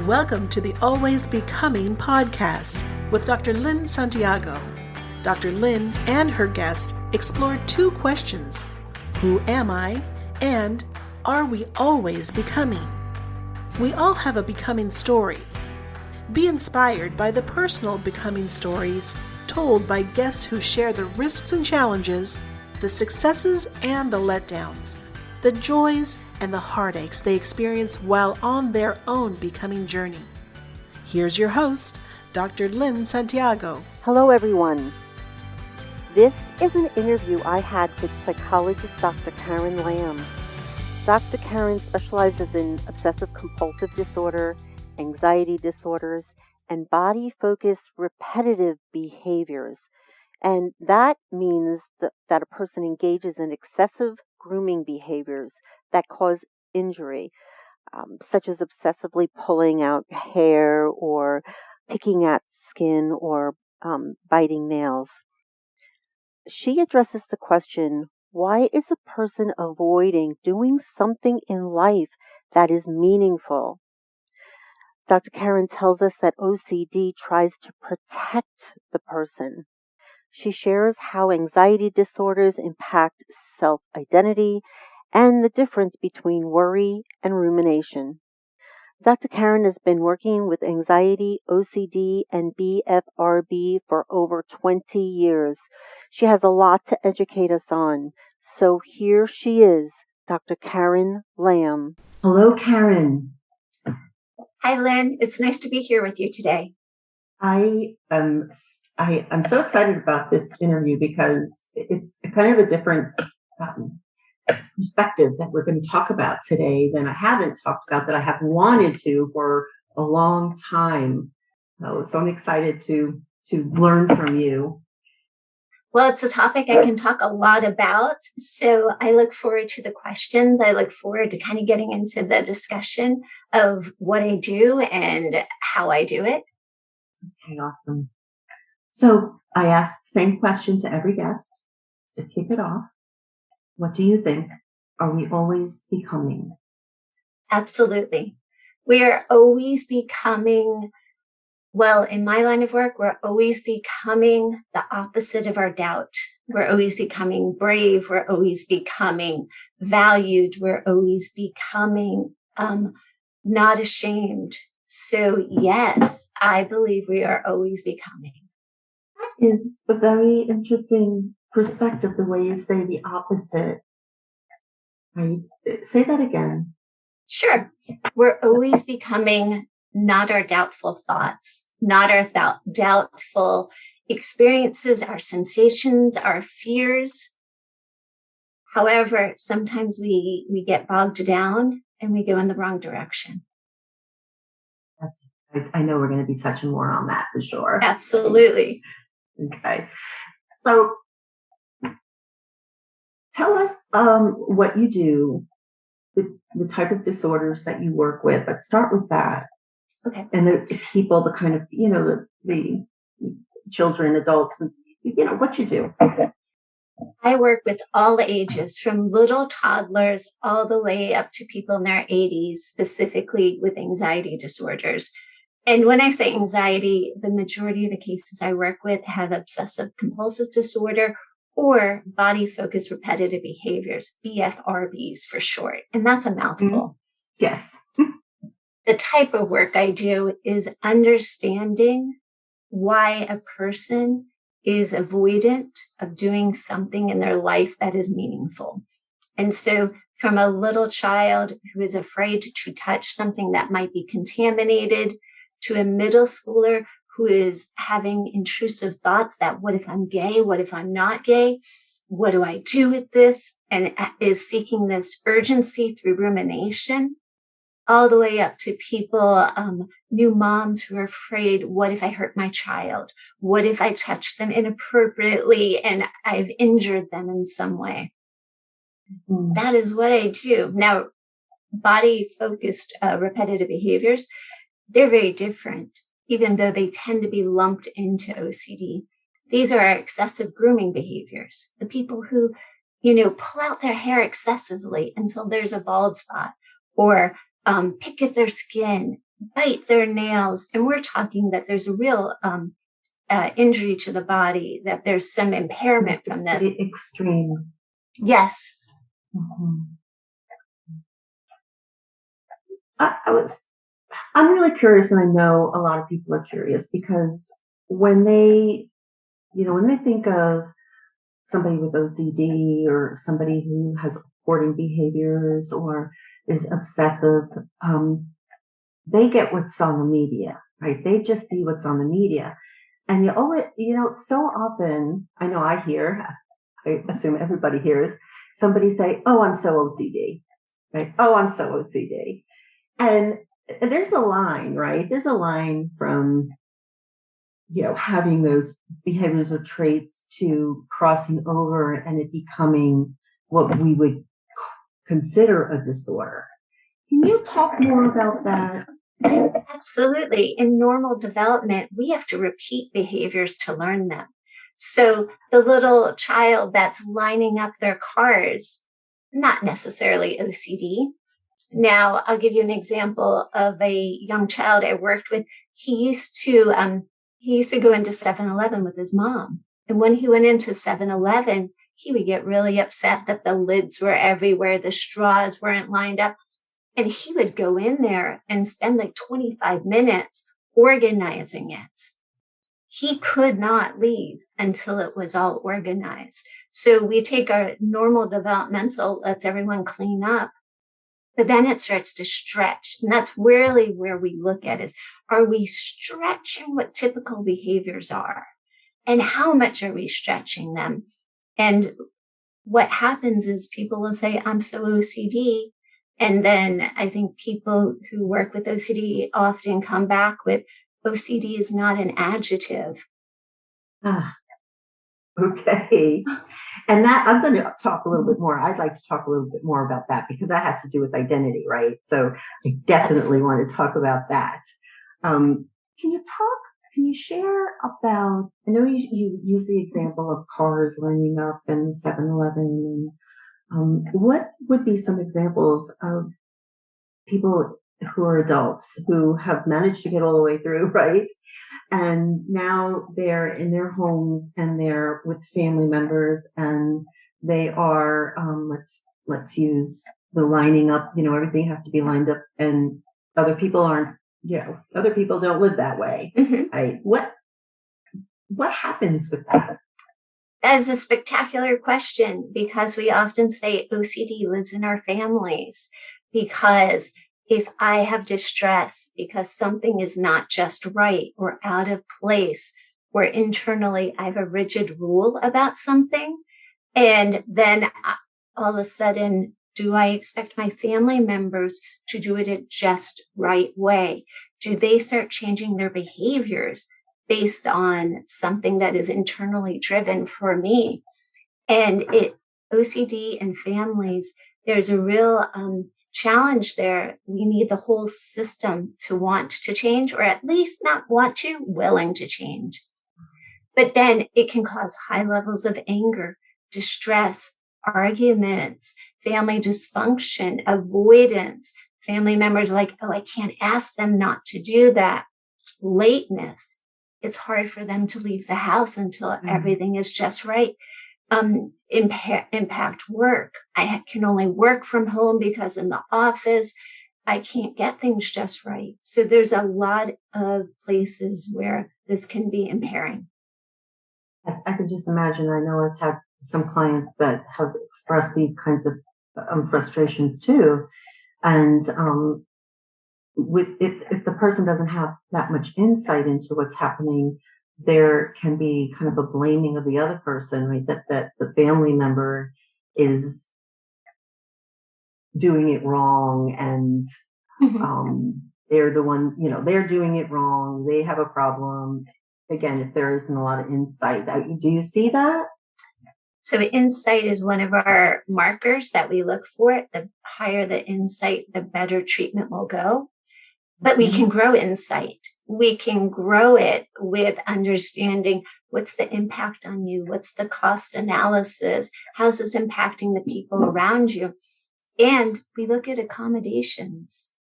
Welcome to the Always Becoming podcast with Dr. Lynn Santiago. Dr. Lynn and her guests explore two questions: who am I? And are we always becoming? We all have a becoming story. Be inspired by the personal becoming stories told by guests who share the risks and challenges, the successes and the letdowns, the joys and the heartaches they experience while on their own becoming journey. Here's your host, Dr. Lynn Santiago. Hello, everyone. This is an interview I had with psychologist Dr. Karan Lamb. Dr. Karan specializes in obsessive compulsive disorder, anxiety disorders, and body-focused repetitive behaviors. And that means that a person engages in excessive grooming behaviors that cause injury, such as obsessively pulling out hair or picking at skin or biting nails. She addresses the question, why is a person avoiding doing something in life that is meaningful? Dr. Karan tells us that OCD tries to protect the person. She shares how anxiety disorders impact self-identity and the difference between worry and rumination. Dr. Karan has been working with anxiety, OCD, and BFRB for over 20 years. She has a lot to educate us on. So here she is, Dr. Karan Lamb. Hello, Karan. Hi, Lynn. It's nice to be here with you today. I'm so excited about this interview because it's kind of a different perspective that we're going to talk about today than I haven't talked about, that I have wanted to for a long time. So I'm excited to learn from you. Well, it's a topic I can talk a lot about. So I look forward to the questions. I look forward to kind of getting into the discussion of what I do and how I do it. Okay, awesome. So I ask the same question to every guest to kick it off. What do you think? Are we always becoming? Absolutely. We are always becoming, well, in my line of work, we're always becoming the opposite of our doubt. We're always becoming brave. We're always becoming valued. We're always becoming not ashamed. So yes, I believe we are always becoming. That is a very interesting perspective, the way you say the opposite. Right? Say that again. Sure. We're always becoming not our doubtful thoughts, not our doubtful experiences, our sensations, our fears. However, sometimes we get bogged down and we go in the wrong direction. I know we're going to be touching more on that for sure. Absolutely. Okay. So tell us what you do, the type of disorders that you work with. Let's start with that. Okay. And the people, the kind of, the children, adults, and, what you do. I work with all ages, from little toddlers all the way up to people in their 80s, specifically with anxiety disorders. And when I say anxiety, the majority of the cases I work with have obsessive compulsive disorder or body-focused repetitive behaviors, BFRBs for short. And that's a mouthful. Mm-hmm. Yes. The type of work I do is understanding why a person is avoidant of doing something in their life that is meaningful. And so from a little child who is afraid to touch something that might be contaminated, to a middle schooler who is having intrusive thoughts that, what if I'm gay? What if I'm not gay? What do I do with this? And is seeking this urgency through rumination, all the way up to people, new moms who are afraid, what if I hurt my child? What if I touch them inappropriately and I've injured them in some way? Mm-hmm. That is what I do. Now, body-focused repetitive behaviors, they're very different, even though they tend to be lumped into OCD. These are excessive grooming behaviors. The people who, pull out their hair excessively until there's a bald spot, or pick at their skin, bite their nails. And we're talking that there's a real injury to the body, that there's some impairment from this. Extreme. Yes. Mm-hmm. I'm really curious, and I know a lot of people are curious, because when they think of somebody with OCD or somebody who has hoarding behaviors or is obsessive, they get what's on the media, right? They just see what's on the media. And so often, I know I assume everybody hears somebody say, "Oh, I'm so OCD," right? "Oh, I'm so OCD." And there's a line, right? There's a line from, having those behaviors or traits to crossing over and it becoming what we would consider a disorder. Can you talk more about that? Absolutely. In normal development, we have to repeat behaviors to learn them. So the little child that's lining up their cars, not necessarily OCD. Now, I'll give you an example of a young child I worked with. He used to go into 7-Eleven with his mom. And when he went into 7-Eleven, he would get really upset that the lids were everywhere, the straws weren't lined up. And he would go in there and spend like 25 minutes organizing it. He could not leave until it was all organized. So we take our normal developmental, lets everyone clean up, but then it starts to stretch. And that's really where we look at is, are we stretching what typical behaviors are? And how much are we stretching them? And what happens is people will say, "I'm so OCD." And then I think people who work with OCD often come back with, OCD is not an adjective. Okay. And that I'm going to talk a little bit more. I'd like to talk a little bit more about that because that has to do with identity, right? So I definitely want to talk about that. Can you share about, I know you use the example of cars lining up in 7-Eleven, and what would be some examples of people who are adults who have managed to get all the way through, right? And now they're in their homes and they're with family members and they are, let's use the lining up, everything has to be lined up and other people other people don't live that way. Mm-hmm. Right? What happens with that? That is a spectacular question because we often say OCD lives in our families, because if I have distress because something is not just right or out of place, or internally I have a rigid rule about something, and then all of a sudden, do I expect my family members to do it a just right way? Do they start changing their behaviors based on something that is internally driven for me? And OCD and families, there's a real challenge there. We need the whole system to want to change, or at least not want to, willing to change. But then it can cause high levels of anger, distress, arguments, family dysfunction, avoidance. Family members are like, "Oh, I can't ask them not to do that." Lateness. It's hard for them to leave the house until everything is just right. Impact work. I can only work from home because in the office, I can't get things just right. So there's a lot of places where this can be impairing. Yes, I can just imagine. I know I've had some clients that have expressed these kinds of frustrations too. And if the person doesn't have that much insight into what's happening, there can be kind of a blaming of the other person, right? That the family member is doing it wrong, and they're the one, they're doing it wrong. They have a problem. Again, if there isn't a lot of insight, do you see that? So insight is one of our markers that we look for. The higher the insight, the better treatment will go. But we can grow insight. We can grow it with understanding what's the impact on you, what's the cost analysis, how's this impacting the people around you. And we look at accommodations.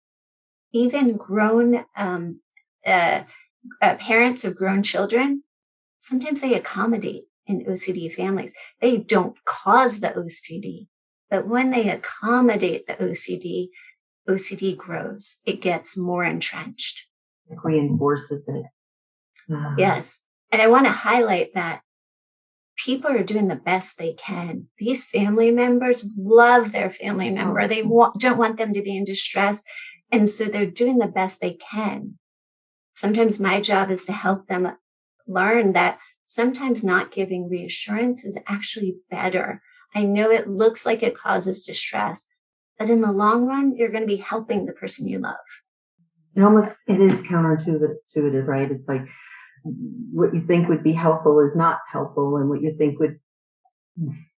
even grown parents of grown children, sometimes they accommodate in OCD families. They don't cause the OCD, but when they accommodate the OCD grows. It gets more entrenched. It reinforces it. Yes. And I want to highlight that people are doing the best they can. These family members love their family member. They don't want them to be in distress. And so they're doing the best they can. Sometimes my job is to help them learn that sometimes not giving reassurance is actually better. I know it looks like it causes distress, but in the long run, you're going to be helping the person you love. It is counterintuitive, right? It's like what you think would be helpful is not helpful, and what you think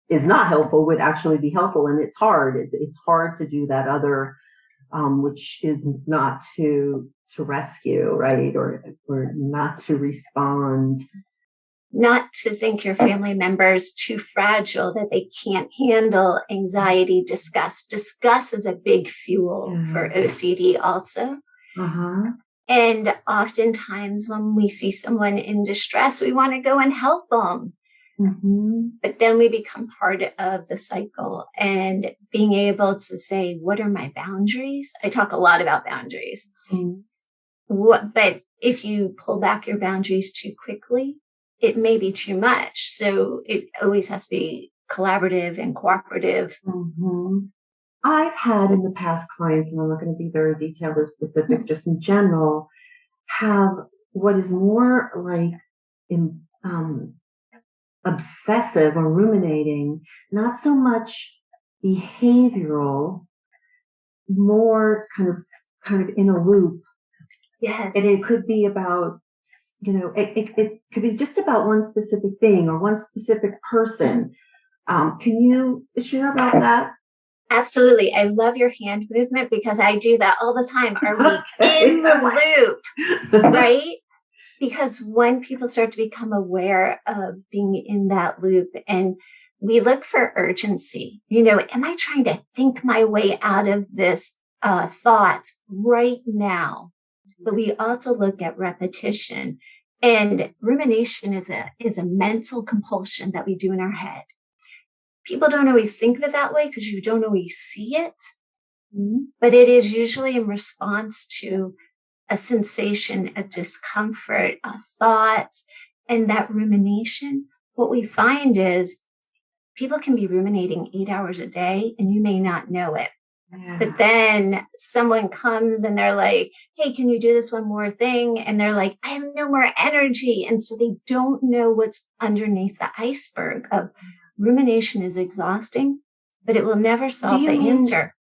is not helpful would actually be helpful. And it's hard. It's hard to do that other, which is not to rescue, right? Or not to respond. Not to think your family member is too fragile, that they can't handle anxiety, disgust. Disgust is a big fuel for OCD also. And oftentimes when we see someone in distress, we want to go and help them. But then we become part of the cycle, and being able to say, what are my boundaries? I talk a lot about boundaries. But if you pull back your boundaries too quickly, it may be too much. So it always has to be collaborative and cooperative. I've had in the past clients, and I'm not going to be very detailed or specific, just in general, have what is more like obsessive or ruminating, not so much behavioral, more kind of in a loop. Yes. And it could be about, it could be just about one specific thing or one specific person. Can you share about that? Absolutely. I love your hand movement because I do that all the time. Are we in the loop? Right? Because when people start to become aware of being in that loop, and we look for urgency, am I trying to think my way out of this thought right now? But we also look at repetition, and rumination is a mental compulsion that we do in our head. People don't always think of it that way because you don't always see it, but it is usually in response to a sensation, a discomfort, a thought, and that rumination. What we find is people can be ruminating 8 hours a day and you may not know it. But then someone comes and they're like, hey, can you do this one more thing? And they're like, I have no more energy. And so they don't know what's underneath the iceberg of rumination is exhausting, but it will never solve the answer.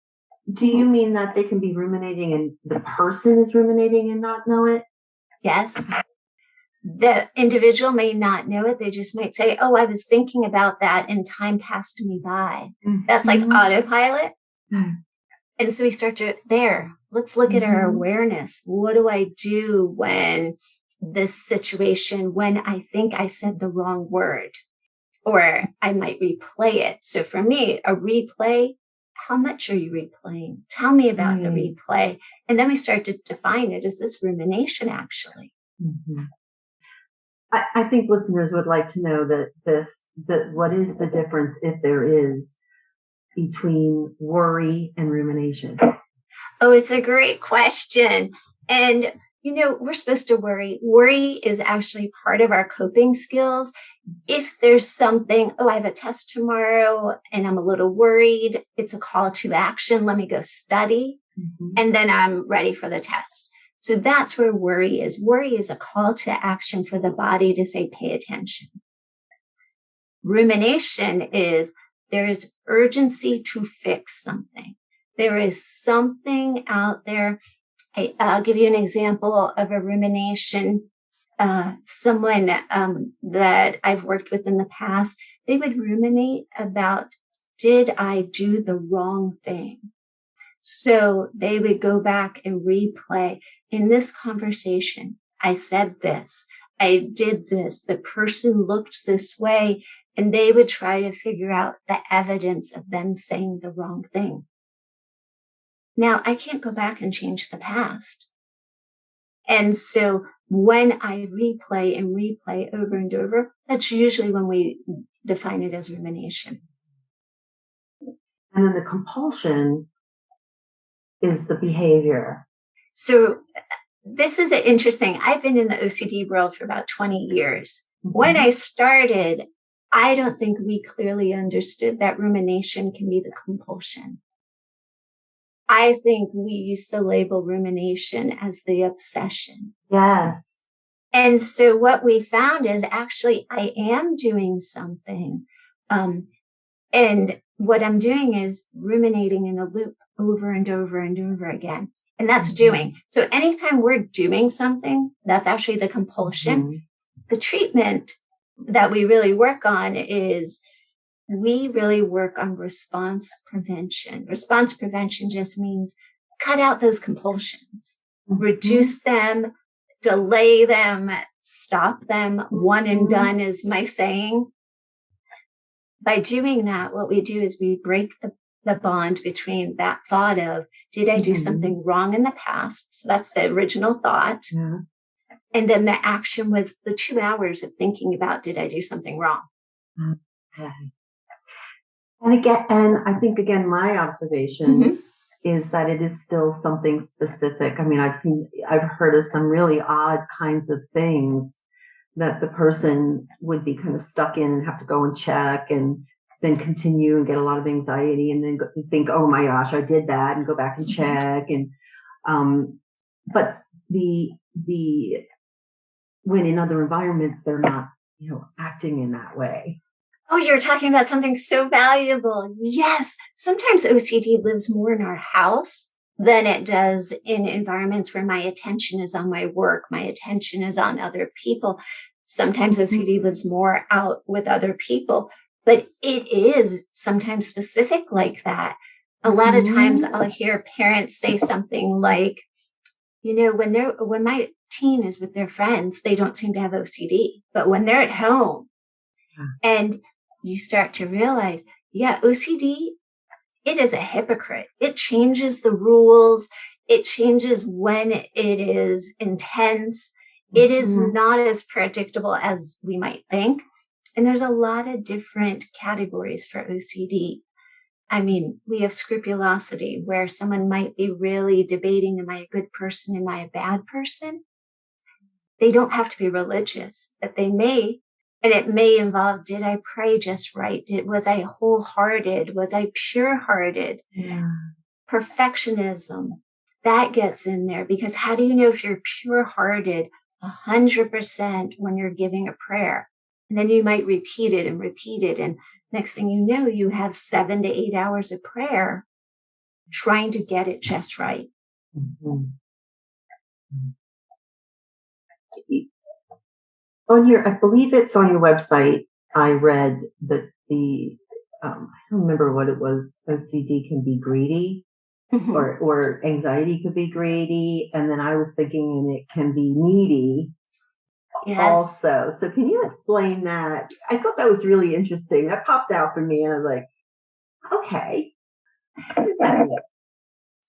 Do you mean that they can be ruminating and the person is ruminating and not know it? Yes. The individual may not know it. They just might say, oh, I was thinking about that and time passed me by. That's like autopilot. And so we start let's look at our awareness. What do I do when this situation, when I think I said the wrong word? Or I might replay it. So for me, a replay, how much are you replaying? Tell me about the replay. And then we start to define it. Is this rumination actually? I think listeners would like to know that what is the difference, if there is, between worry and rumination? Oh, it's a great question. And we're supposed to worry. Worry is actually part of our coping skills. If there's something, I have a test tomorrow and I'm a little worried, it's a call to action. Let me go study. And then I'm ready for the test. So that's where worry is. Worry is a call to action for the body to say, pay attention. Rumination is there is urgency to fix something. There is something out there. I'll give you an example of a rumination. Someone that I've worked with in the past, they would ruminate about, did I do the wrong thing? So they would go back and replay. In this conversation, I said this, I did this, the person looked this way, and they would try to figure out the evidence of them saying the wrong thing. Now I can't go back and change the past. And so when I replay and replay over and over, that's usually when we define it as rumination. And then the compulsion is the behavior. So this is interesting. I've been in the OCD world for about 20 years. Mm-hmm. When I started, I don't think we clearly understood that rumination can be the compulsion. I think we used to label rumination as the obsession. Yes. And so what we found is actually I am doing something. And what I'm doing is ruminating in a loop over and over and over again. And that's mm-hmm. doing. So anytime we're doing something, that's actually the compulsion. Mm-hmm. The treatment that we really work on is we really work on response prevention. Response prevention just means cut out those compulsions, mm-hmm. reduce them, delay them, stop them. Mm-hmm. One and done is my saying. By doing that, what we do is we break the bond between that thought of, did I do mm-hmm. something wrong in the past? So that's the original thought. Yeah. And then the action was the 2 hours of thinking about, did I do something wrong? Okay. And I think again, my observation mm-hmm. is that it is still something specific. I mean, I've heard of some really odd kinds of things that the person would be kind of stuck in and have to go and check and then continue and get a lot of anxiety and then think, oh my gosh, I did that, and go back and check. And, but when in other environments, they're not, acting in that way. Oh, you're talking about something so valuable. Yes. Sometimes OCD lives more in our house than it does in environments where my attention is on my work. My attention is on other people. Sometimes OCD lives more out with other people, but it is sometimes specific like that. A lot of times I'll hear parents say something like, when my teen is with their friends, they don't seem to have OCD, but when they're at home and you start to realize, OCD, it is a hypocrite. It changes the rules. It changes when it is intense. It is not as predictable as we might think. And there's a lot of different categories for OCD. I mean, we have scrupulosity, where someone might be really debating, am I a good person? Am I a bad person? They don't have to be religious, but they may. And it may involve, did I pray just right? Was I wholehearted? Was I pure-hearted? Yeah. Perfectionism, that gets in there, because how do you know if you're pure-hearted 100% when you're giving a prayer? And then you might repeat it. And next thing you know, you have 7 to 8 hours of prayer trying to get it just right. Mm-hmm. I believe it's on your website, I read that I don't remember what it was, OCD can be greedy, mm-hmm. or anxiety could be greedy. And then I was thinking, and it can be needy also. So can you explain that? I thought that was really interesting. That popped out for me, and I was like, okay, what does that mean?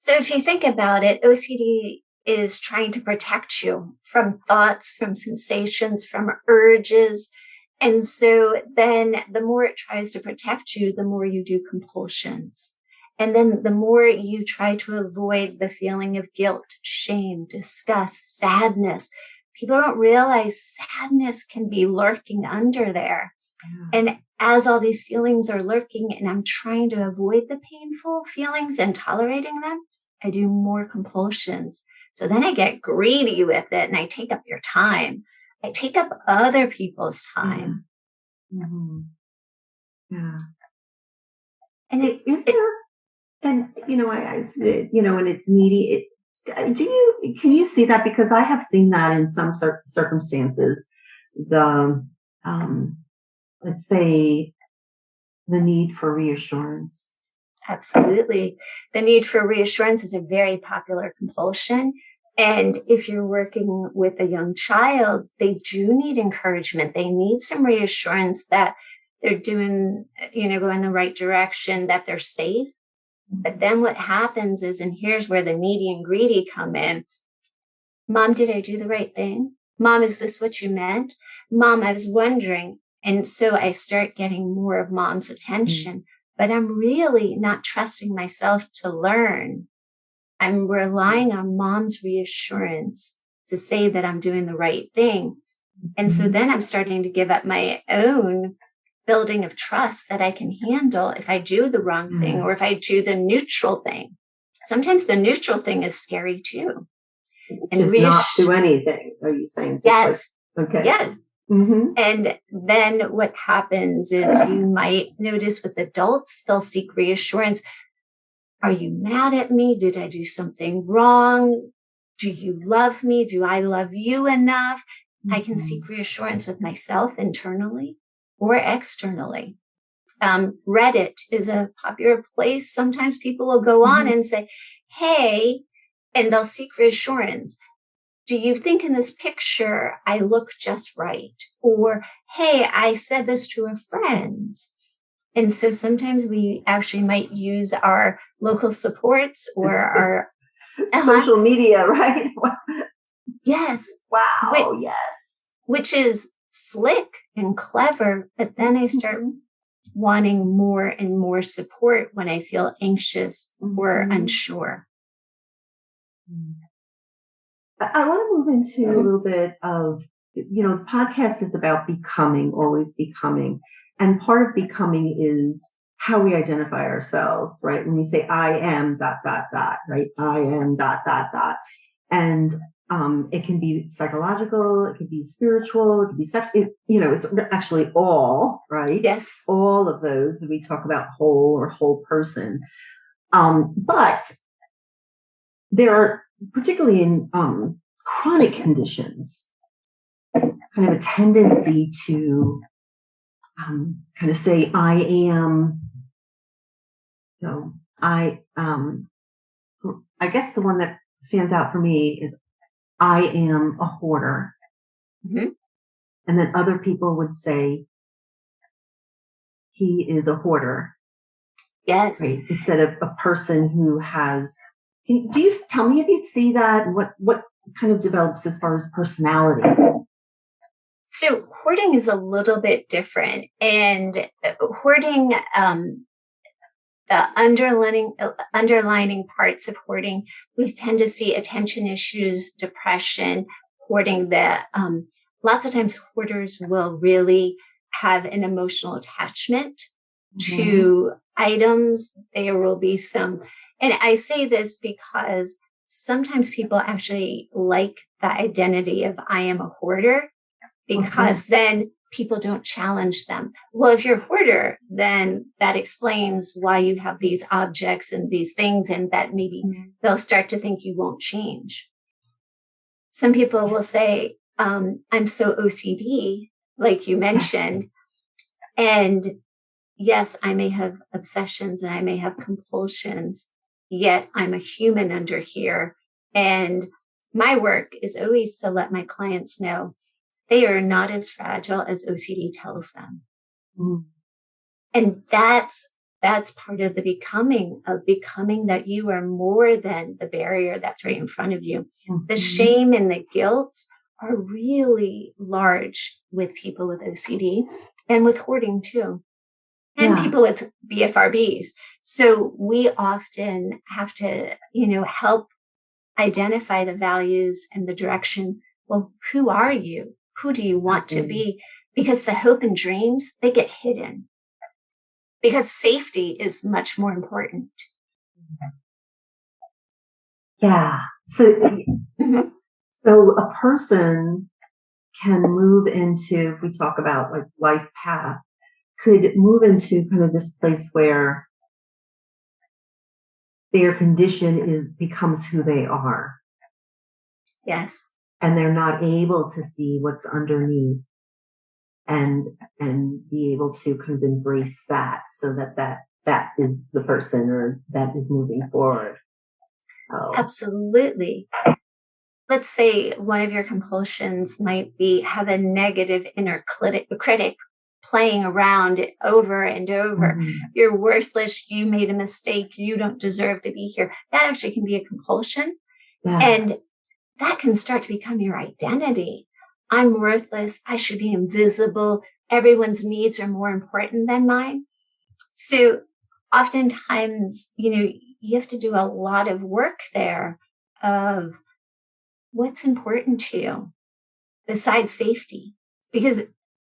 So if you think about it, OCD is trying to protect you from thoughts, from sensations, from urges. And so then the more it tries to protect you, the more you do compulsions. And then the more you try to avoid the feeling of guilt, shame, disgust, sadness. People don't realize sadness can be lurking under there. Yeah. And as all these feelings are lurking and I'm trying to avoid the painful feelings and tolerating them, I do more compulsions. So then I get greedy with it and I take up your time. I take up other people's time. Mm-hmm. Yeah. And and it's needy. Can you see that? Because I have seen that in some circumstances, let's say the need for reassurance. Absolutely. The need for reassurance is a very popular compulsion. And if you're working with a young child, they do need encouragement. They need some reassurance that they're doing, going the right direction, that they're safe. But then what happens is, and here's where the needy and greedy come in. Mom, did I do the right thing? Mom, is this what you meant? Mom, I was wondering. And so I start getting more of mom's attention, but I'm really not trusting myself to learn. I'm relying on mom's reassurance to say that I'm doing the right thing. And so then I'm starting to give up my own building of trust that I can handle if I do the wrong thing or if I do the neutral thing. Sometimes the neutral thing is scary too. And just not do anything, are you saying? Yes. Okay. Yeah. Mm-hmm. And then what happens is you might notice with adults, they'll seek reassurance. Are you mad at me? Did I do something wrong? Do you love me? Do I love you enough? I can seek reassurance with myself internally or externally. Reddit is a popular place. Sometimes people will go on and say, hey, and they'll seek reassurance. Do you think in this picture I look just right? Or, hey, I said this to a friend. And so sometimes we actually might use our local supports or our social media, right? Yes. Wow. Yes. Which is slick and clever. But then I start wanting more and more support when I feel anxious or unsure. I want to move into a little bit of, the podcast is about becoming, always becoming. And part of becoming is how we identify ourselves, right? When we say, I am ... right? I am ... And it can be psychological, it could be spiritual, it could be it's actually all, right? Yes. All of those, we talk about whole or whole person. But there are, particularly in chronic conditions, kind of a tendency to kind of say, I am, I guess the one that stands out for me is I am a hoarder. And then other people would say, he is a hoarder. Yes. Right? Instead of a person who has, do you tell me if you see that? What kind of develops as far as personality? So hoarding is a little bit different. And hoarding, the underlining parts of hoarding, we tend to see attention issues, depression, hoarding that lots of times hoarders will really have an emotional attachment to items. There will be some, and I say this because sometimes people actually like the identity of I am a hoarder because then people don't challenge them. Well, if you're a hoarder, then that explains why you have these objects and these things, and that maybe they'll start to think you won't change. Some people will say, I'm so OCD, like you mentioned. And yes, I may have obsessions and I may have compulsions, yet I'm a human under here. And my work is always to let my clients know they are not as fragile as OCD tells them. And that's part of the becoming that you are more than the barrier that's right in front of you. The shame and the guilt are really large with people with OCD and with hoarding too. And people with BFRBs. So we often have to, help identify the values and the direction. Well, who are you? Who do you want to be? Because the hope and dreams, they get hidden. Because safety is much more important. Yeah. So a person can move into, if we talk about like life path, could move into kind of this place where their condition becomes who they are. Yes. And they're not able to see what's underneath and be able to kind of embrace that so that is the person or that is moving forward. Absolutely. Let's say one of your compulsions might be have a negative inner critic playing around over and over. Mhm. You're worthless. You made a mistake. You don't deserve to be here. That actually can be a compulsion. Yeah. And that can start to become your identity. I'm worthless. I should be invisible. Everyone's needs are more important than mine. So oftentimes, you have to do a lot of work there of what's important to you besides safety. Because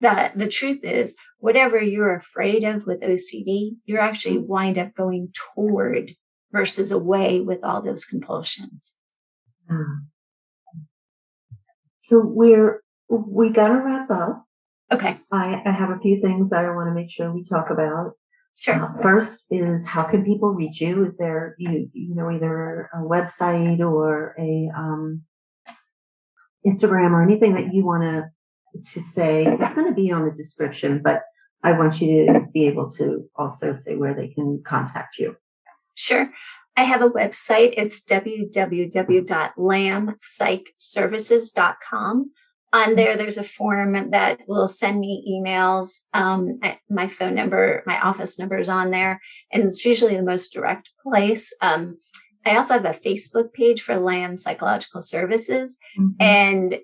the truth is, whatever you're afraid of with OCD, you're actually wind up going toward versus away with all those compulsions. So we got to wrap up. Okay. I have a few things that I want to make sure we talk about. Sure. First is, how can people reach you? Is there either a website or a Instagram or anything that you want to say? It's going to be on the description, but I want you to be able to also say where they can contact you. Sure. I have a website. It's www.lambpsychservices.com. On there, there's a form that will send me emails. My phone number, my office number is on there, and it's usually the most direct place. I also have a Facebook page for Lamb Psychological Services. Mm-hmm. And,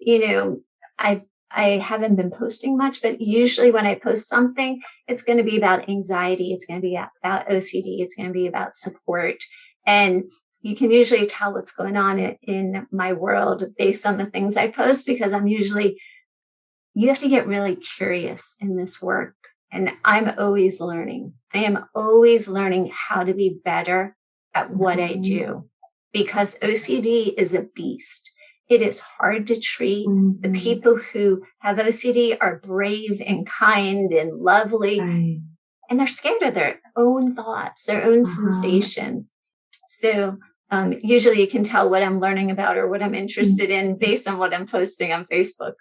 I haven't been posting much, but usually when I post something, it's going to be about anxiety. It's going to be about OCD. It's going to be about support. And you can usually tell what's going on in my world based on the things I post, because you have to get really curious in this work. And I'm always learning. I am always learning how to be better at what I do, because OCD is a beast. It is hard to treat. Mm-hmm. The people who have OCD are brave and kind and lovely, Right. and they're scared of their own thoughts, their own sensations. So usually you can tell what I'm learning about or what I'm interested in based on what I'm posting on Facebook.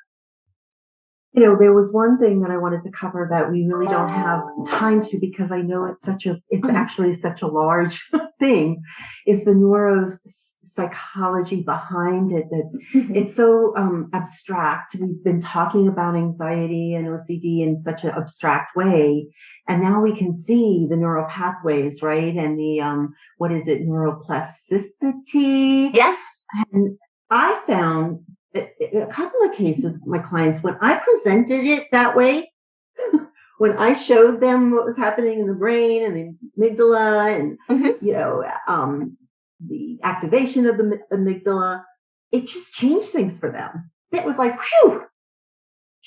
There was one thing that I wanted to cover that we really don't have time to, because I know it's actually such a large thing, is the neuropsychology behind it. That it's so abstract. We've been talking about anxiety and OCD in such an abstract way, and now we can see the neural pathways, right? And the neuroplasticity. Yes. And I found a couple of cases, my clients, when I presented it that way, when I showed them what was happening in the brain and the amygdala and, the activation of the amygdala, it just changed things for them. It was like, whew.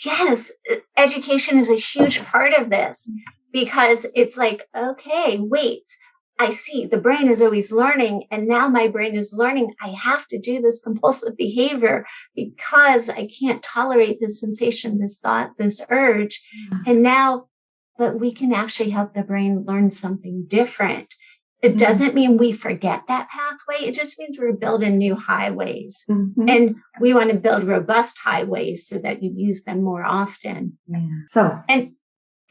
Yes. Education is a huge part of this, because it's like, okay, wait, I see the brain is always learning. And now my brain is learning. I have to do this compulsive behavior because I can't tolerate this sensation, this thought, this urge. And now, but we can actually help the brain learn something different. It doesn't mean we forget that pathway. It just means we're building new highways. Mm-hmm. And we want to build robust highways so that you use them more often. Yeah.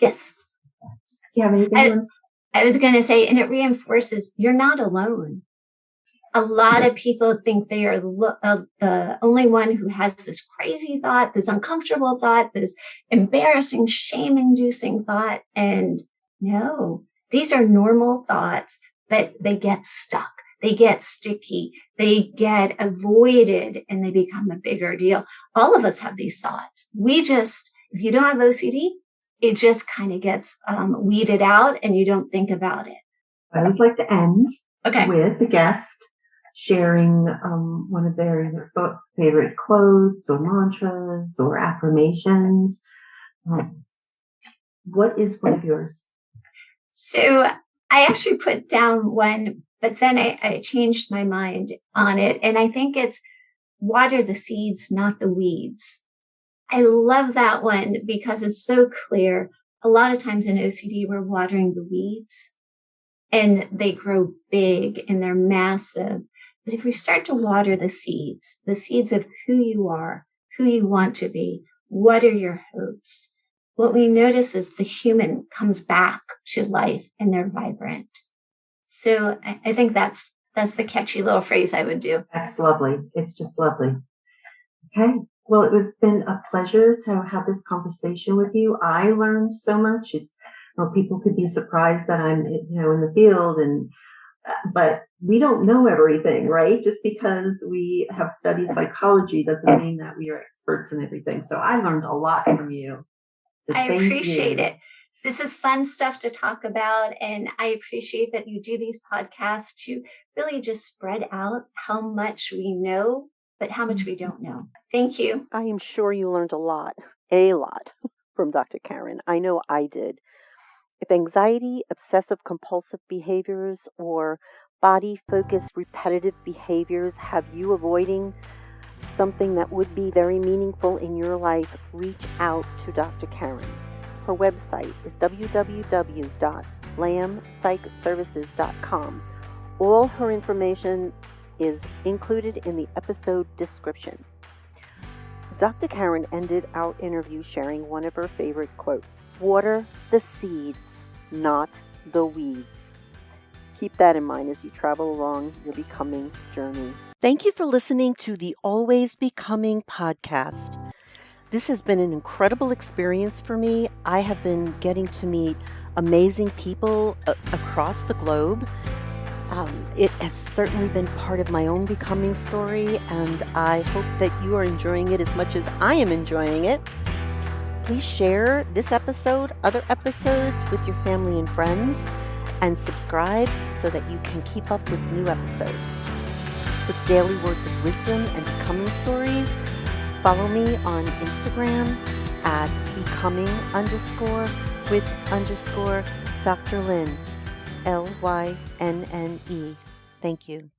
Yes. Do you have anything else? I was going to say, and it reinforces you're not alone. A lot of people think they are the only one who has this crazy thought, this uncomfortable thought, this embarrassing, shame-inducing thought. And no, these are normal thoughts, but they get stuck. They get sticky. They get avoided, and they become a bigger deal. All of us have these thoughts. If you don't have OCD, it just kind of gets weeded out and you don't think about it. I always like to end with the guest sharing one of their favorite quotes or mantras or affirmations. What is one of yours? So I actually put down one, but then I changed my mind on it. And I think it's water the seeds, not the weeds. I love that one because it's so clear. A lot of times in OCD, we're watering the weeds and they grow big and they're massive. But if we start to water the seeds of who you are, who you want to be, what are your hopes? What we notice is the human comes back to life and they're vibrant. So I think that's the catchy little phrase I would do. That's lovely. It's just lovely. Okay. Well, it has been a pleasure to have this conversation with you. I learned so much. People could be surprised that I'm, in the field, but we don't know everything, right? Just because we have studied psychology doesn't mean that we are experts in everything. So I learned a lot from you. So I appreciate it. This is fun stuff to talk about. And I appreciate that you do these podcasts to really just spread out how much we know, but how much we don't know. Thank you. I am sure you learned a lot from Dr. Karan. I know I did. If anxiety, obsessive compulsive behaviors, or body-focused repetitive behaviors have you avoiding something that would be very meaningful in your life, reach out to Dr. Karan. Her website is www.lambpsychservices.com. All her information is included in the episode description. Dr. Karan ended our interview sharing one of her favorite quotes: "Water the seeds, not the weeds." Keep that in mind as you travel along your becoming journey. Thank you for listening to the Always Becoming podcast. This has been an incredible experience for me. I have been getting to meet amazing people across the globe. It has certainly been part of my own becoming story, and I hope that you are enjoying it as much as I am enjoying it. Please share this episode, other episodes with your family and friends, and subscribe so that you can keep up with new episodes. For daily words of wisdom and becoming stories, follow me on Instagram at becoming_with_Dr. Lynn, Lynnne. Thank you.